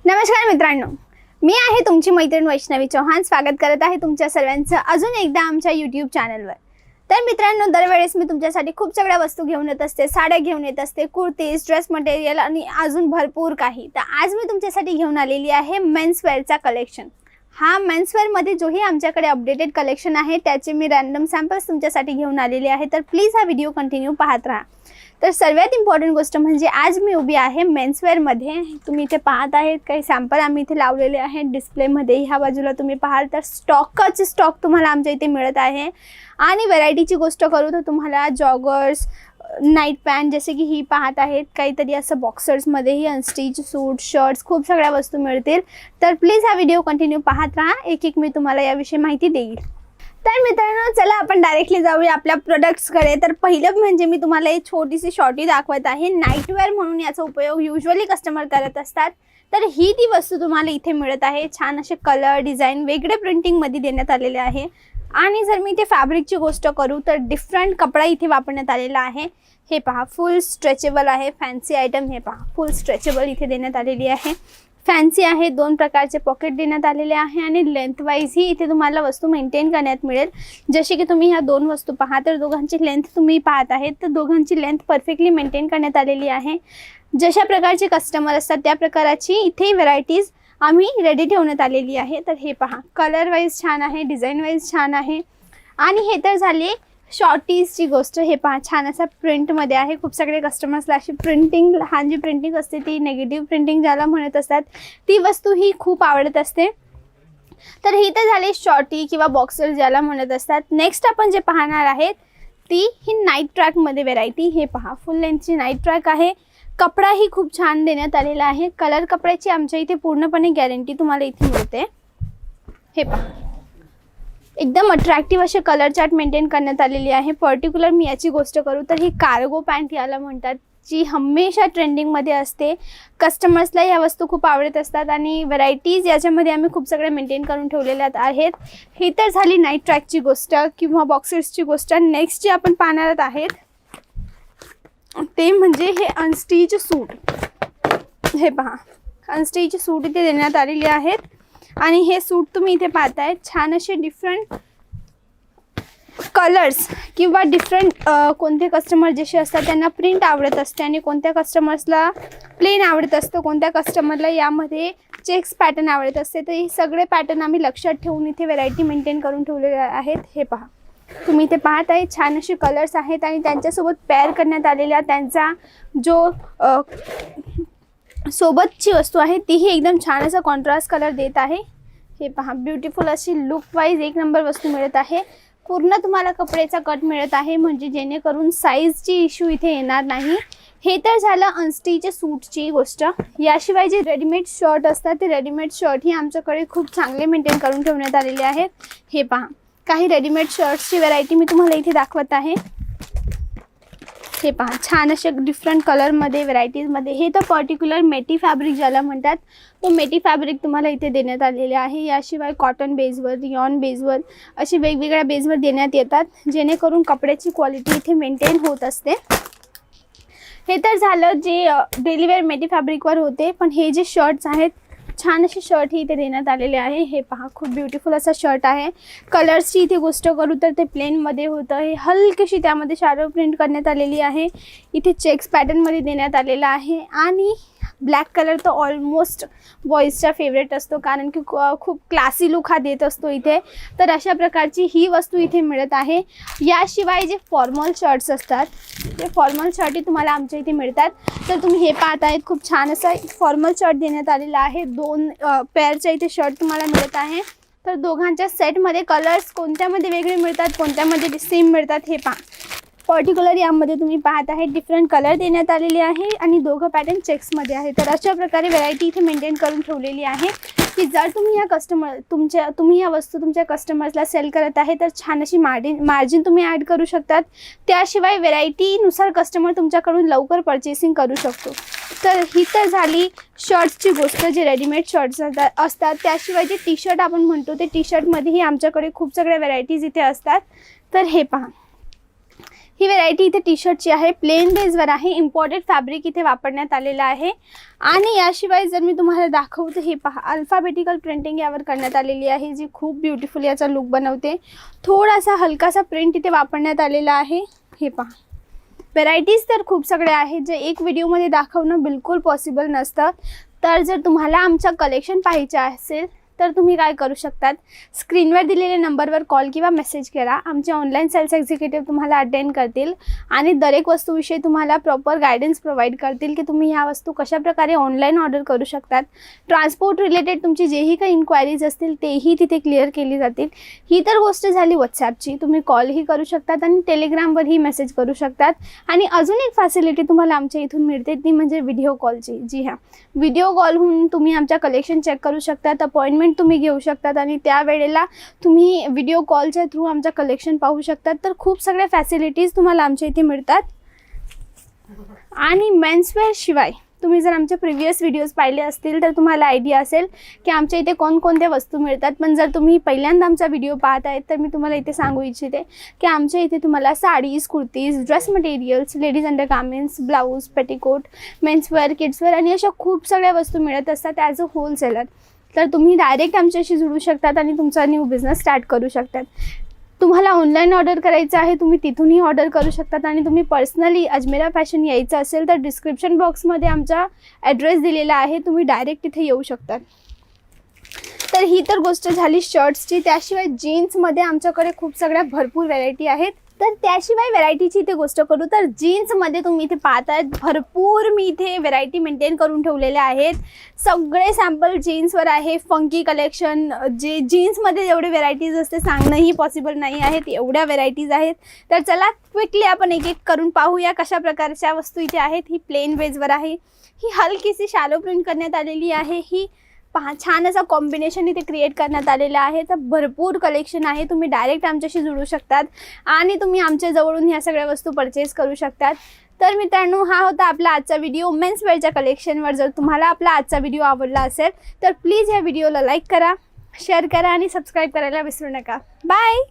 नमस्कार मित्रांनो, मी आहे तुमची मैत्रीण वैष्णवी चौहान। स्वागत करत आहे तुमच्या सर्वांचं अजून एकदा आमच्या YouTube चॅनलवर। तर मित्रांनो, दरवेळेस मी तुमच्यासाठी खूप सगळ्या वस्तू घेऊन येत असते, साड्या घेऊन येत असते, कुर्तीज, ड्रेस मटेरियल आणि अजून भरपूर काही। तर आज मी तुमच्यासाठी घेऊन आलेली आहे मेन्स वेअरचा कलेक्शन। हा मेन्स वेअरमध्ये जोही आमच्याकडे अपडेटेड कलेक्शन आहे त्याचे मी रॅन्डम सॅम्पल्स तुमच्यासाठी घेऊन आलेली आहे। तर प्लीज हा व्हिडिओ कंटिन्यू पाहत राहा। तर सर्वात इम्पॉर्टंट गोष्ट म्हणजे आज मी उभी आहे मेन्स वेअरमध्ये। तुम्ही इथे पाहत आहेत काही सॅम्पल आम्ही इथे लावलेले आहेत डिस्प्लेमध्ये। ह्या बाजूला तुम्ही पाहाल तर स्टॉक तुम्हाला आमच्या इथे मिळत आहे। आणि व्हरायटीची गोष्ट करू तर तुम्हाला जॉगर्स, नाईट पॅन्ट जसे की ही पाहत आहेत, काहीतरी असं बॉक्सर्समध्येही अनस्टिच सूट, शर्ट्स, खूप सगळ्या वस्तू मिळतील। तर प्लीज हा व्हिडिओ कंटिन्यू पाहत राहा, एक एक मी तुम्हाला याविषयी माहिती देईल। तर मित्रांनो, चला आपण डायरेक्टली जाऊया आपल्या प्रोडक्ट्सकडे। तर पहिलं म्हणजे मी तुम्हाला एक छोटीशी शॉर्टी दाखवत आहे। नाईटवेअर म्हणून याचा उपयोग युजुअली कस्टमर करत असतात। तर ही ती वस्तू तुम्हाला इथे मिळत आहे। छान असे कलर, डिझाईन वेगळे प्रिंटिंगमध्ये देण्यात आलेले आहे। आणि जर मी इथे फॅब्रिकची गोष्ट करू तर डिफरंट कपडा इथे वापरण्यात आलेला आहे। हे पहा, फुल स्ट्रेचेबल आहे। फॅन्सी आयटम हे पहा, फुल स्ट्रेचेबल इथे देण्यात आलेली आहे। फॅन्सी आहे, दोन प्रकारचे पॉकेट देण्यात आलेले आहे आणि लेंथ वाईज ही इथे तुम्हाला वस्तू मेंटेन करण्यात मिळेल। जसे की तुम्ही ह्या दोन वस्तू पहा तर दोघांची लेंथ तुम्ही पाहत आहेत तर दोघांची लेंथ परफेक्टली मेंटेन करण्यात आलेली आहे। जशा प्रकारचे कस्टमर असतात त्या प्रकाराची इथे व्हरायटीज आम्ही रेडी ठेवण्यात आलेली आहे। तर हे पहा, कलर वाईज छान आहे, डिझाईन वाईज छान आहे। आणि हे तर झाले शॉर्टीजची गोष्ट। हे पहा, छान असा प्रिंटमध्ये आहे। खूप सगळे कस्टमर्सला अशी प्रिंटिंग, लहान जी प्रिंटिंग असते ती निगेटिव्ह प्रिंटिंग ज्याला म्हणत असतात ती वस्तू ही खूप आवडत असते। तर ही तर झाली शॉर्टी किंवा बॉक्सर ज्याला म्हणत असतात। नेक्स्ट आपण जे पाहणार आहेत ती ही नाईट ट्रॅकमध्ये व्हरायटी। हे पहा, फुल लेंथची नाईट ट्रॅक आहे। कपडाही खूप छान देण्यात आलेला आहे। कलर कपड्याची आमच्या इथे पूर्णपणे गॅरंटी तुम्हाला इथे मिळते। हे पहा, एकदम अट्रॅक्टिव्ह असे कलर चार्ट मेंटेन करण्यात आलेली आहे। पर्टिक्युलर मी याची गोष्ट करू तर ही कार्गो पॅन्ट याला म्हणतात, जी हमेशा ट्रेंडिंगमध्ये असते। कस्टमर्सला ह्या वस्तू खूप आवडत असतात आणि व्हरायटीज याच्यामध्ये आम्ही खूप सगळे मेंटेन करून ठेवलेल्या आहेत। ही तर झाली नाईट ट्रॅकची गोष्ट किंवा बॉक्सर्सची गोष्ट। नेक्स्ट जे आपण पाहणार आहेत ते म्हणजे हे अनस्टिच सूट। हे पहा, अनस्टिच सूट इथे देण्यात आलेली आहेत आणि हे सूट तुम्ही इथे पाहताय। छान असे डिफरंट कलर्स किंवा डिफरंट कोणते कस्टमर जसे असतात त्यांना प्रिंट आवडत असते आणि कोणत्या कस्टमर्सला प्लेन आवडत असतं, कोणत्या कस्टमरला यामध्ये चेक्स पॅटर्न आवडत असते। तर हे सगळे पॅटर्न आम्ही लक्षात ठेवून इथे व्हरायटी मेंटेन करून ठेवलेले आहेत। हे पहा, तुम्ही इथे पाहत आहे छान असे कलर्स आहेत आणि त्यांच्यासोबत पेअर करण्यात आलेला त्यांचा जो सोबतची वस्तू आहे तीही एकदम छान असा कॉन्ट्रास्ट कलर देत आहे। हे पहा, ब्युटिफुल अशी लुक वाईज एक नंबर वस्तू मिळत आहे। पूर्ण तुम्हाला कपड्याचा कट मिळत आहे म्हणजे जेणेकरून साईजची इश्यू इथे येणार नाही। हे तर झालं अनस्टिच सूटची गोष्ट। याशिवाय जे रेडीमेड शर्ट असतात ते रेडीमेड शर्ट ही आमच्याकडे खूप चांगले मेंटेन करून ठेवण्यात आलेले आहेत। हे पहा, काही रेडीमेड शर्ट्सची व्हरायटी मी तुम्हाला इथे दाखवत आहे। हे पहा, छान असे डिफरंट कलरमध्ये व्हरायटीजमध्ये। हे तर पर्टिक्युलर मेटी फॅब्रिक ज्याला म्हणतात तो मेटी फॅब्रिक तुम्हाला इथे देण्यात आलेले आहे। याशिवाय कॉटन बेसवर, रियॉन बेसवर अशी वेगवेगळ्या बेसवर देण्यात येतात जेणेकरून कपड्याची क्वालिटी इथे मेंटेन होत असते। हे तर झालं जे डेली वेअर मेटी फॅब्रिकवर होते। पण हे जे शर्ट्स आहेत छान असे शर्ट ही इथे देण्यात आलेले आहे। हे पहा, खूप ब्युटिफुल असा शर्ट आहे। कलर्सची इथे गोष्ट करू तर ते प्लेनमध्ये होतं, हे हलकीशी त्यामध्ये शॅडो प्रिंट करण्यात आलेली आहे। इथे चेक्स पॅटर्नमध्ये देण्यात आलेला आहे आणि ब्लॅक कलर तर ऑलमोस्ट बॉईजचा फेवरेट असतो कारण की खूप क्लासी लुक हा देत असतो इथे। तर अशा प्रकारची ही वस्तू इथे मिळत आहे। याशिवाय जे फॉर्मल शर्ट्स असतात ते फॉर्मल शर्टही तुम्हाला आमच्या इथे मिळतात। तर तुम्ही हे पाहत आहेत, खूप छान असा फॉर्मल शर्ट देण्यात आलेला आहे। दोन पेअरच्या इथे शर्ट तुम्हाला मिळत आहे। तर दोघांच्या सेटमध्ये कलर्स कोणत्यामध्ये वेगळे मिळतात, कोणत्यामध्ये सेम मिळतात हे पहा। पर्टिक्युलर यामध्ये तुम्ही पाहत आहे डिफरंट कलर देण्यात आलेले आहे आणि दोघं पॅटर्न चेक्समध्ये आहे। तर अशा प्रकारे व्हरायटी इथे मेंटेन करून ठेवलेली आहे की जर तुम्ही या वस्तू तुमच्या कस्टमर्सला सेल करत आहे तर छान अशी मार्जिन तुम्ही ॲड करू शकतात। त्याशिवाय व्हरायटीनुसार कस्टमर तुमच्याकडून लवकर परचेसिंग करू शकतो। तर ही तर झाली शर्ट्सची गोष्ट जे रेडीमेड शर्ट्स असतात। त्याशिवाय जे टी शर्ट आपण म्हणतो ते टी शर्टमध्येही आमच्याकडे खूप सगळ्या व्हरायटीज इथे असतात। तर हे पहा, ही व्हेरायटी इथे टी शर्टची आहे, प्लेन बेसवर आहे, इम्पॉर्टेड फॅब्रिक इथे वापरण्यात आलेलं आहे. आणि याशिवाय जर मी तुम्हाला दाखवते, हे पहा अल्फाबेटिकल प्रिंटिंग यावर करण्यात आलेली आहे, जी खूप ब्युटिफुल याचा लुक बनवते. थोडासा हलकासा प्रिंट इथे वापरण्यात आलेला आहे. हे पहा, व्हेरायटीज तर खूप सगळ्या आहेत, जे एक व्हिडिओमध्ये दाखवणं बिलकुल पॉसिबल नसतं. तर जर तुम्हाला आमचं कलेक्शन पाहायचं असेल तर तुम्ही काय करू शकतात, स्क्रीनवर दिलेल्या नंबरवर कॉल किंवा मेसेज करा. आमचे ऑनलाईन सेल्स एक्झिक्युटिव्ह तुम्हाला अटेंड करतील आणि दरेक वस्तूविषयी तुम्हाला प्रॉपर गायडन्स प्रोव्हाइड करतील की तुम्ही ह्या वस्तू कशाप्रकारे ऑनलाईन ऑर्डर करू शकतात. ट्रान्सपोर्ट रिलेटेड तुमची जेही काही इन्क्वायरीज असतील तेही तिथे क्लिअर केली जातील. ही तर गोष्ट झाली व्हॉट्सॲपची, तुम्ही कॉलही करू शकतात आणि टेलिग्रामवरही मेसेज करू शकतात. आणि अजून एक फॅसिलिटी तुम्हाला आमच्या इथून मिळते, ती म्हणजे व्हिडिओ कॉलची. जी हां, व्हिडिओ कॉल होऊन तुम्ही आमच्या कलेक्शन चेक करू शकतात, अपॉइंटमेंट तुम्ही घेऊ शकतात आणि त्यावेळेला तुम्ही व्हिडिओ कॉलच्या थ्रू आमचं कलेक्शन पाहू शकतात. तर खूप सगळ्या फॅसिलिटीज तुम्हाला आमच्या इथे मिळतात. आणि मेन्सवेअर शिवाय तुम्ही जर आमचे प्रिव्हियस व्हिडिओज पाहिले असतील तर तुम्हाला आयडिया असेल की आमच्या इथे कोणकोणत्या वस्तू मिळतात. पण जर तुम्ही पहिल्यांदा आमचा व्हिडिओ पाहत आहेत तर मी तुम्हाला इथे सांगू इच्छिते की आमच्या इथे तुम्हाला sarees, kurtis, dress materials, ladies undergarments, blouse, petticoat, menswear, kidswear आणि अशा खूप सगळ्या वस्तू मिळत असतात ॲज अ होलसेलर. तर तुम्ही डायरेक्ट आमच्याशी जुळू शकतात आणि तुमचा न्यू बिझनेस स्टार्ट करू शकतात. तुम्हाला ऑनलाईन ऑर्डर करायचं आहे, तुम्ही तिथूनही ऑर्डर करू शकतात. आणि तुम्ही पर्सनली अजमेरा फॅशन यायचं असेल तर डिस्क्रिप्शन बॉक्समध्ये आमचा ॲड्रेस दिलेला आहे, तुम्ही डायरेक्ट तिथे येऊ शकतात. तर ही तर गोष्ट झाली शर्ट्सची. त्याशिवाय जीन्समध्ये आमच्याकडे खूप सगळ्या भरपूर व्हेरायटी आहेत. तर त्याशिवाय व्हेरायटीची इथे गोष्ट करू तर जीन्समध्ये तुम्ही इथे पाहताय भरपूर मी इथे व्हेरायटी मेंटेन करून ठेवलेल्या आहेत. सगळे सॅम्पल जीन्सवर आहे. फंकी कलेक्शन, जे जीन्समध्ये एवढे व्हेरायटीज असते सांगणंही पॉसिबल नाही आहेत, एवढ्या व्हेरायटीज आहेत. तर चला क्विकली आपण एक एक करून पाहूया कशा प्रकारच्या वस्तू इथे आहेत. ही प्लेन बेसवर आहे, ही हलकीशी शॅलो प्रिंट करण्यात आलेली आहे. ही पहा, छान असा कॉम्बिनेशन इथे क्रिएट करण्यात आलेला आहे. तर भरपूर कलेक्शन आहे, तुम्ही डायरेक्ट आमच्याशी जुळू शकतात आणि तुम्ही आमच्या जवळून ह्या सगळ्या वस्तू परचेस करू शकतात. तर मित्रांनो, हा होता आपला आजचा व्हिडिओ मेन्सवेअरच्या कलेक्शनवर. जर तुम्हाला आपला आजचा व्हिडिओ आवडला असेल तर प्लीज या व्हिडिओला लाईक करा, शेअर करा आणि सबस्क्राईब करायला विसरू नका. बाय.